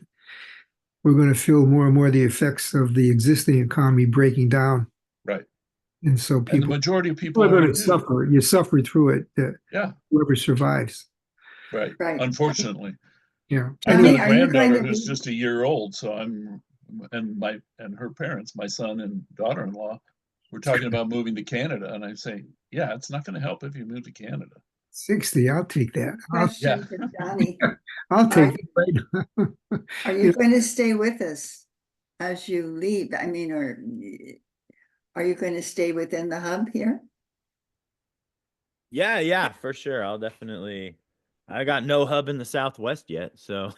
we're going to feel more and more the effects of the existing economy breaking down. Right. And so And the people majority of people are going already to do. suffer. You suffer through it, Yeah. whoever survives. Right. Right. Unfortunately, Yeah. I've got Johnny, a are you going granddaughter to who's be, just a year old, so and her parents, my son and daughter-in-law, we're talking about moving to Canada, and I'm saying, yeah, it's not going to help if you move to Canada. 60, I'll take that. Yeah. question for Johnny? I'll Are take it right. Are you going to stay with us as you leave? I mean, or are you going to stay within the hub here? Yeah, for sure. I'll definitely. I got no hub in the Southwest yet, so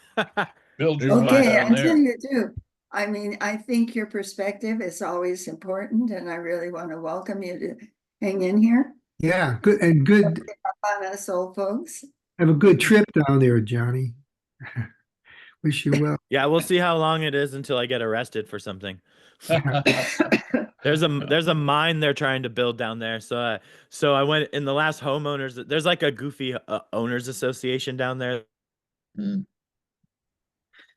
Build there's your my hub Okay, down until there. you do. I mean, I think your perspective is always important, and I really want to welcome you to hang in here Yeah, good and good. on us old folks. Have a good trip down there, Johnny. Wish you well. Yeah, we'll see how long it is until I get arrested for something. There's a mine they're trying to build down there. So I went in the last homeowners. There's like a goofy owners association down there. Mm.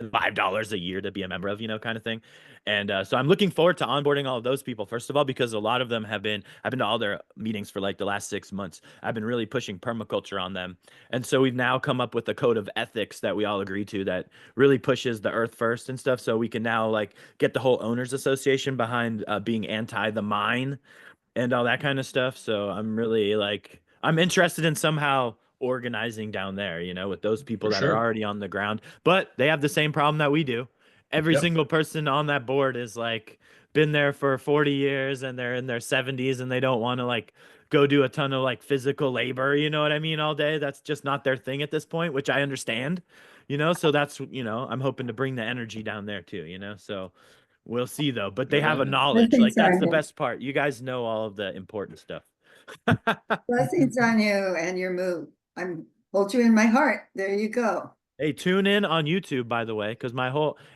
$5 a year to be a member of, kind of thing. And so I'm looking forward to onboarding all of those people, first of all, because a lot of them I've been to all their meetings for like the last 6 months. I've been really pushing permaculture on them. And so we've now come up with a code of ethics that we all agree to that really pushes the earth first and stuff. So we can now like get the whole owners association behind being anti the mine and all that kind of stuff. So I'm really like, I'm interested in somehow organizing down there, with those people For that are sure. already on the ground, but they have the same problem that we do. Every Yep. single person on that board is like been there for 40 years and they're in their 70s and they don't want to like go do a ton of like physical labor, you know what I mean, all day. That's just not their thing at this point, which I understand, so that's, I'm hoping to bring the energy down there too, so we'll see though, but they have a Yeah. knowledge. Blessings Like that's on the you. best part. You guys know all of the important stuff. Blessings on you and your move. I'm hold you in my heart. There you go. Hey, tune in on YouTube, by the way, because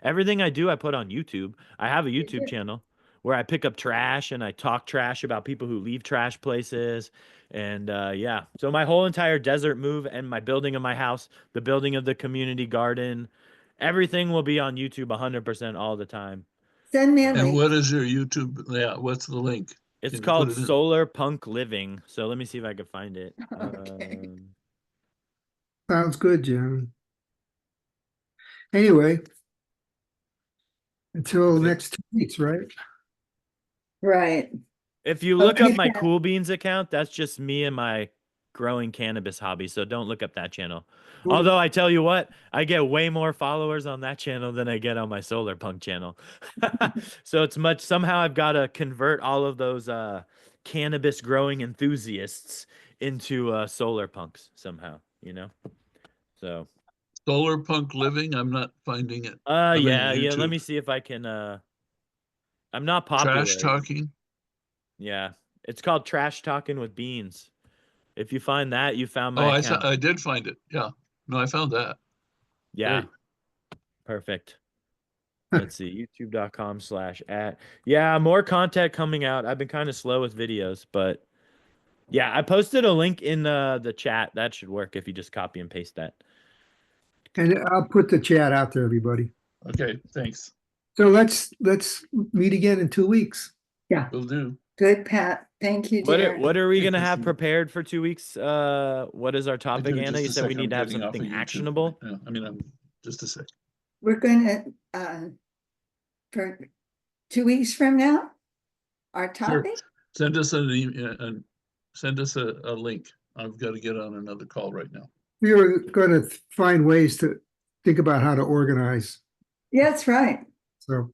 everything I do, I put on YouTube. I have a YouTube channel where I pick up trash and I talk trash about people who leave trash places. And yeah, so my whole entire desert move and my building of my house, the building of the community garden, everything will be on YouTube 100% all the time. Send me a And link. what is your YouTube? Yeah, what's the link? It's Can you put called it in? Solar Punk Living. So let me see if I can find it. Okay. Sounds good, Johnny. Anyway, until Okay. next 2 weeks, right? Right. If you look up Okay, my Pat. Cool Beans account, that's just me and my growing cannabis hobby. So don't look up that channel. Although I tell you what, I get way more followers on that channel than I get on my Solar Punk channel. So it's somehow I've got to convert all of those cannabis growing enthusiasts into solar punks somehow. So Solar Punk Living. I'm not finding it. I'm in yeah, let YouTube. me see if I can I'm not Trash popular. talking. Yeah. It's called Trash Talking with Beans. If you find that, you found Oh, my account. I did find it. Yeah. No, I found that. Yeah. Great. Perfect. Let's see, youtube.com/@ Yeah, more content coming out. I've been kind of slow with videos, but yeah, I posted a link in the chat. That should work if you just copy and paste that. And I'll put the chat out to everybody. Okay, thanks. So let's meet again in 2 weeks. Yeah, Will do. good, Pat. Thank you, dear. What are we Hey, gonna have Christine. prepared for 2 weeks? What is our I topic, do, Anna? just You a said we sec, need I'm to have getting off of something YouTube. actionable. Yeah, I mean, I'm just a sec. We're gonna, for 2 weeks from now, our Sure. topic? Send us an email and send us a link. I've got to get on another call right now. We were going to find ways to think about how to organize. Yeah, that's right. So,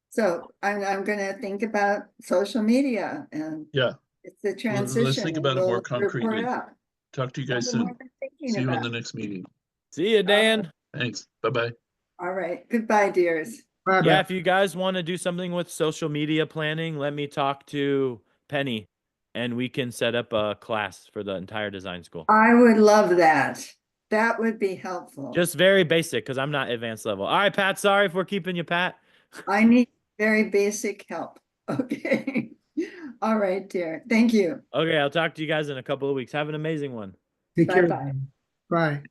So I'm gonna think about social media and Yeah, it's the let's transition. think and about it more we'll report concretely. out. Talk to you guys Something more soon. than thinking See you in about. the next meeting. See you, Dan. Thanks. Bye-bye. All right, goodbye, dears. bye Yeah, bye. if you guys want to do something with social media planning, let me talk to Penny and we can set up a class for the entire design school. I would love that. That would be helpful. Just very basic because I'm not advanced level. All right, Pat, sorry if we're keeping you, Pat. I need very basic help. Okay. All right, dear. Thank you. Okay, I'll talk to you guys in a couple of weeks. Have an amazing one. Take care. Bye-bye. Bye.